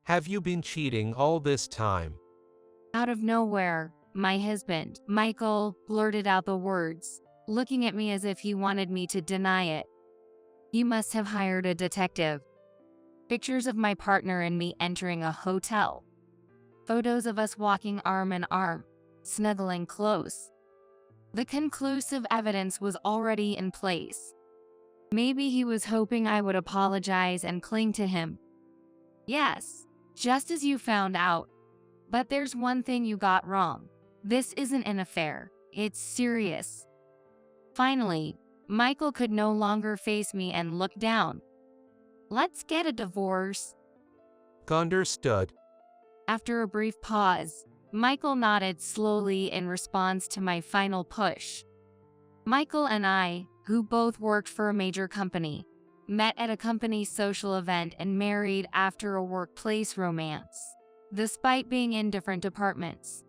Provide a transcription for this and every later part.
Have you been cheating all this time? Out of nowhere, my husband, Michael, blurted out the words, looking at me as if he wanted me to deny it. "You must have hired a detective." Pictures of my partner and me entering a hotel. Photos of us walking arm in arm, snuggling close. The conclusive evidence was already in place. Maybe he was hoping I would apologize and cling to him. "Yes, just as you found out. But there's one thing you got wrong. This isn't an affair. It's serious." Finally, Michael could no longer face me and looked down. "Let's get a divorce." Understood. After a brief pause, Michael nodded slowly in response to my final push. Michael and I, who both worked for a major company, met at a company social event and married after a workplace romance, despite being in different departments.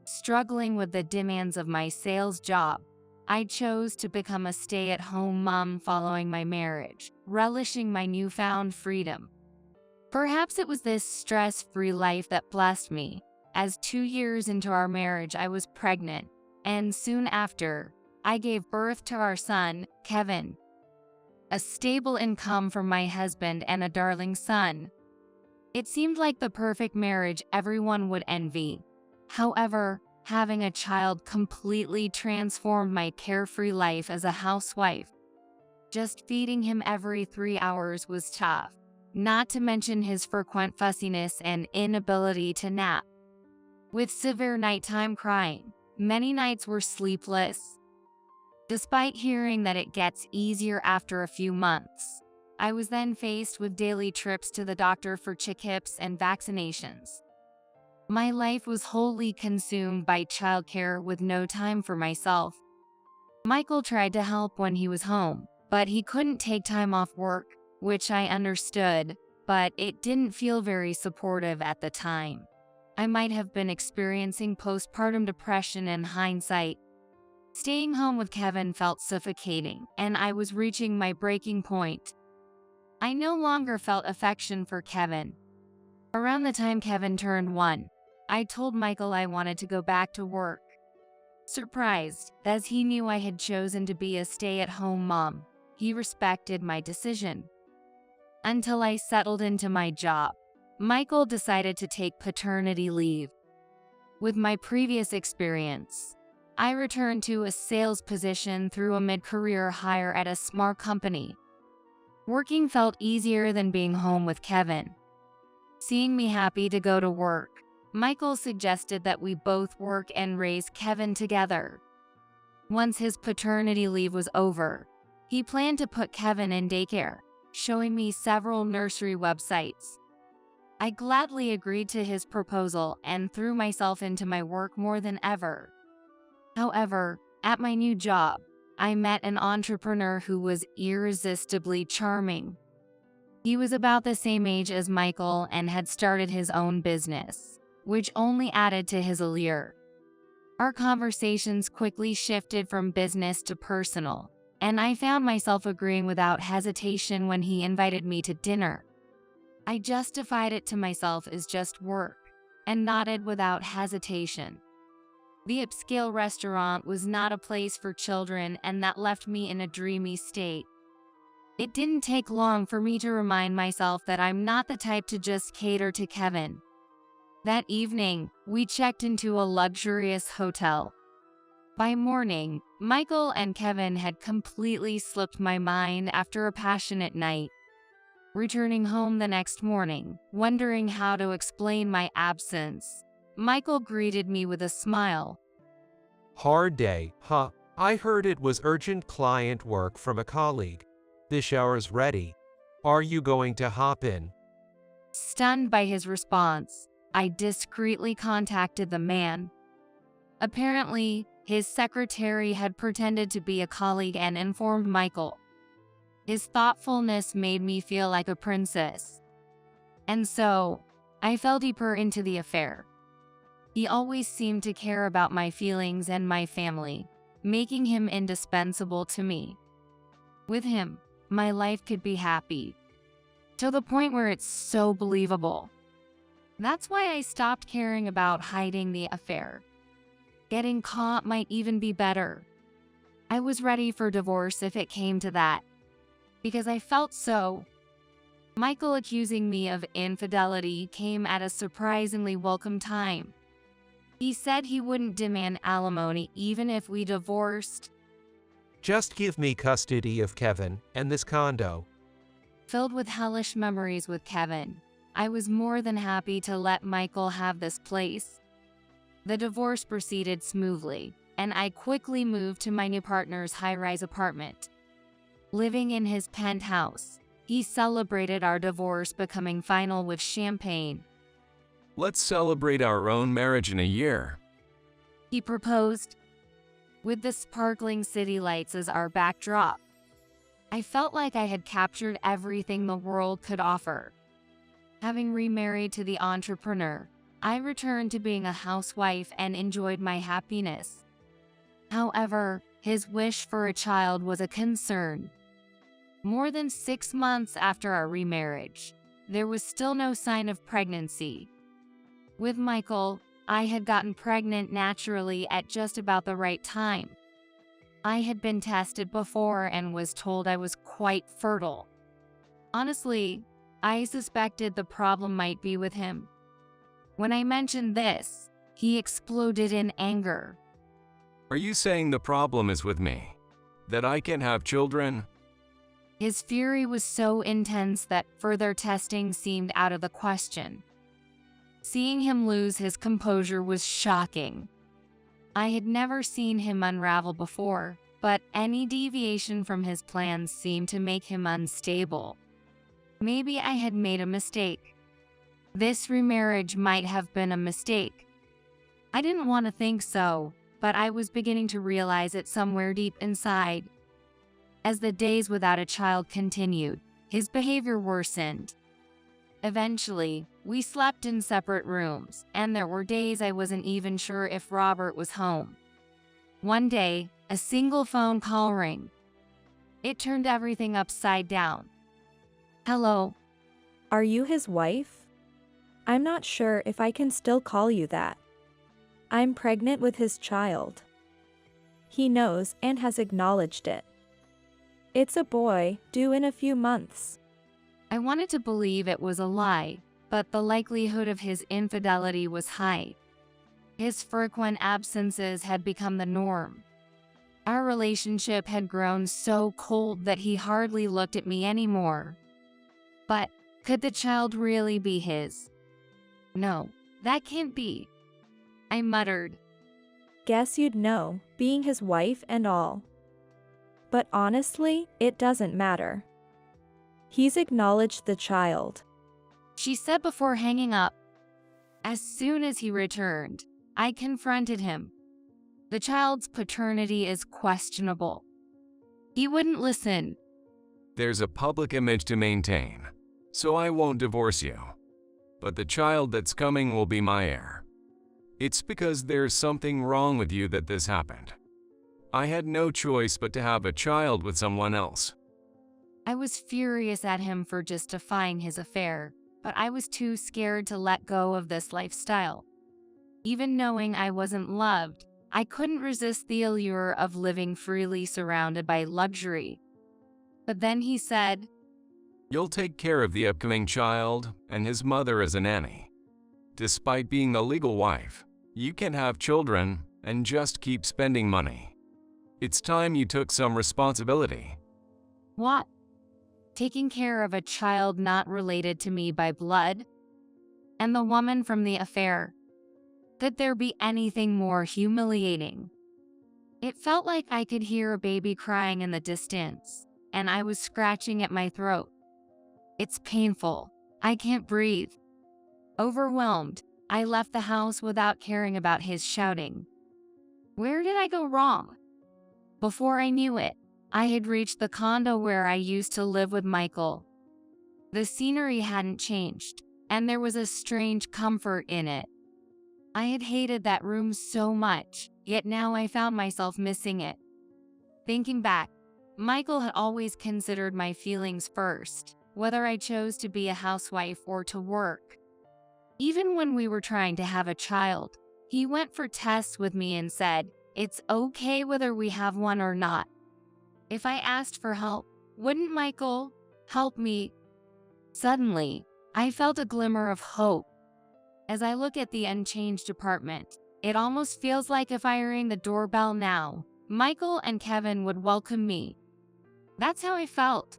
Struggling with the demands of my sales job, I chose to become a stay-at-home mom following my marriage, relishing my newfound freedom. Perhaps it was this stress-free life that blessed me, as 2 years into our marriage I was pregnant, and soon after, I gave birth to our son, Kevin. A stable income from my husband and a darling son. It seemed like the perfect marriage everyone would envy. However, having a child completely transformed my carefree life as a housewife. Just feeding him every 3 hours was tough, not to mention his frequent fussiness and inability to nap. With severe nighttime crying, many nights were sleepless. Despite hearing that it gets easier after a few months, I was then faced with daily trips to the doctor for checkups and vaccinations. My life was wholly consumed by childcare with no time for myself. Michael tried to help when he was home, but he couldn't take time off work, which I understood, but it didn't feel very supportive at the time. I might have been experiencing postpartum depression in hindsight. Staying home with Kevin felt suffocating, and I was reaching my breaking point. I no longer felt affection for Kevin. Around the time Kevin turned 1, I told Michael I wanted to go back to work. Surprised, as he knew I had chosen to be a stay-at-home mom, he respected my decision. Until I settled into my job, Michael decided to take paternity leave. With my previous experience, I returned to a sales position through a mid-career hire at a small company. Working felt easier than being home with Kevin. Seeing me happy to go to work, Michael suggested that we both work and raise Kevin together. Once his paternity leave was over, he planned to put Kevin in daycare, showing me several nursery websites. I gladly agreed to his proposal and threw myself into my work more than ever. However, at my new job, I met an entrepreneur who was irresistibly charming. He was about the same age as Michael and had started his own business, which only added to his allure. Our conversations quickly shifted from business to personal, and I found myself agreeing without hesitation when he invited me to dinner. I justified it to myself as just work, and nodded without hesitation. The upscale restaurant was not a place for children, and that left me in a dreamy state. It didn't take long for me to remind myself that I'm not the type to just cater to Kevin. That evening, we checked into a luxurious hotel. By morning, Michael and Kevin had completely slipped my mind after a passionate night. Returning home the next morning, wondering how to explain my absence, Michael greeted me with a smile. Hard day, huh? I heard it was urgent client work from a colleague. The shower's ready. Are you going to hop in? Stunned by his response, I discreetly contacted the man. Apparently, his secretary had pretended to be a colleague and informed Michael. His thoughtfulness made me feel like a princess. And so, I fell deeper into the affair. He always seemed to care about my feelings and my family, making him indispensable to me. With him, my life could be happy. To the point where it's so believable. That's why I stopped caring about hiding the affair. Getting caught might even be better. I was ready for divorce if it came to that, because I felt so. Michael accusing me of infidelity came at a surprisingly welcome time. He said he wouldn't demand alimony even if we divorced. Just give me custody of Kevin and this condo. Filled with hellish memories with Kevin, I was more than happy to let Michael have this place. The divorce proceeded smoothly, and I quickly moved to my new partner's high-rise apartment. Living in his penthouse, he celebrated our divorce becoming final with champagne. Let's celebrate our own marriage in a year. He proposed, with the sparkling city lights as our backdrop. I felt like I had captured everything the world could offer. Having remarried to the entrepreneur, I returned to being a housewife and enjoyed my happiness. However, his wish for a child was a concern. More than 6 months after our remarriage, there was still no sign of pregnancy. With Michael, I had gotten pregnant naturally at just about the right time. I had been tested before and was told I was quite fertile. Honestly, I suspected the problem might be with him. When I mentioned this, he exploded in anger. Are you saying the problem is with me? That I can't have children? His fury was so intense that further testing seemed out of the question. Seeing him lose his composure was shocking. I had never seen him unravel before, but any deviation from his plans seemed to make him unstable. Maybe I had made a mistake. This remarriage might have been a mistake. I didn't want to think so, but I was beginning to realize it somewhere deep inside. As the days without a child continued, his behavior worsened. Eventually, we slept in separate rooms, and there were days I wasn't even sure if Robert was home. One day, a single phone call rang. It turned everything upside down. Hello. Are you his wife? I'm not sure if I can still call you that. I'm pregnant with his child. He knows and has acknowledged it. It's a boy, due in a few months. I wanted to believe it was a lie, but the likelihood of his infidelity was high. His frequent absences had become the norm. Our relationship had grown so cold that he hardly looked at me anymore. But could the child really be his? No, that can't be. I muttered. Guess you'd know, being his wife and all. But honestly, it doesn't matter. He's acknowledged the child, she said before hanging up. As soon as he returned, I confronted him. The child's paternity is questionable. He wouldn't listen. There's a public image to maintain, so I won't divorce you. But the child that's coming will be my heir. It's because there's something wrong with you that this happened. I had no choice but to have a child with someone else. I was furious at him for justifying his affair, but I was too scared to let go of this lifestyle. Even knowing I wasn't loved, I couldn't resist the allure of living freely surrounded by luxury. But then he said, You'll take care of the upcoming child and his mother as a nanny. Despite being the legal wife, you can have children and just keep spending money. It's time you took some responsibility. What? Taking care of a child not related to me by blood? And the woman from the affair? Could there be anything more humiliating? It felt like I could hear a baby crying in the distance, and I was scratching at my throat. It's painful. I can't breathe. Overwhelmed, I left the house without caring about his shouting. Where did I go wrong? Before I knew it, I had reached the condo where I used to live with Michael. The scenery hadn't changed, and there was a strange comfort in it. I had hated that room so much, yet now I found myself missing it. Thinking back, Michael had always considered my feelings first, whether I chose to be a housewife or to work. Even when we were trying to have a child, he went for tests with me and said, "It's okay whether we have one or not." If I asked for help, wouldn't Michael help me? Suddenly, I felt a glimmer of hope. As I look at the unchanged apartment, it almost feels like if I rang the doorbell now, Michael and Kevin would welcome me. That's how I felt.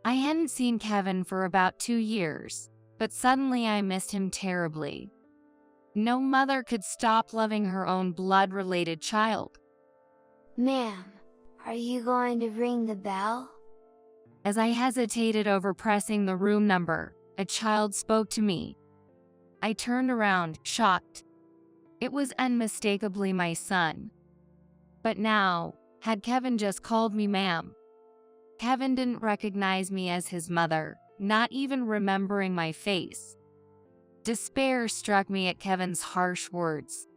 I hadn't seen Kevin for about 2 years, but suddenly I missed him terribly. No mother could stop loving her own blood-related child. Ma'am, are you going to ring the bell? As I hesitated over pressing the room number, a child spoke to me. I turned around, shocked. It was unmistakably my son. But now, had Kevin just called me ma'am? Kevin didn't recognize me as his mother, not even remembering my face. Despair struck me at Kevin's harsh words.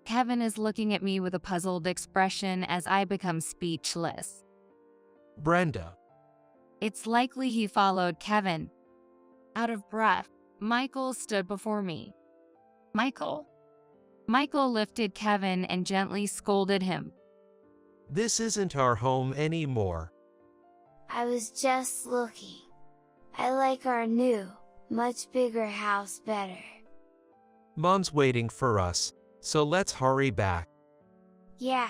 Kevin is looking at me with a puzzled expression as I become speechless. Brenda. It's likely he followed Kevin. Out of breath, Michael stood before me. Michael. Michael lifted Kevin and gently scolded him. This isn't our home anymore. I was just looking. I like our new, much bigger house better. Mom's waiting for us, so let's hurry back. Yeah.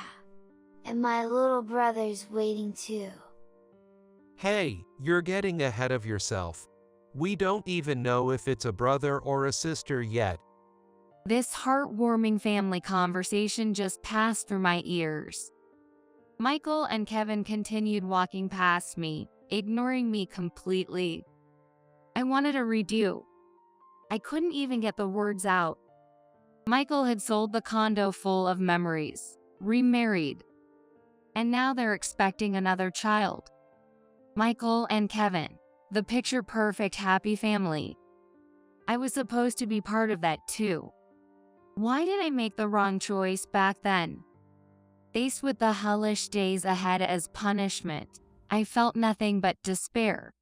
And my little brother's waiting too. Hey, you're getting ahead of yourself. We don't even know if it's a brother or a sister yet. This heartwarming family conversation just passed through my ears. Michael and Kevin continued walking past me, ignoring me completely. I wanted a redo. I couldn't even get the words out. Michael had sold the condo full of memories, remarried, and now they're expecting another child. Michael and Kevin, the picture-perfect happy family. I was supposed to be part of that too. Why did I make the wrong choice back then? Faced with the hellish days ahead as punishment, I felt nothing but despair.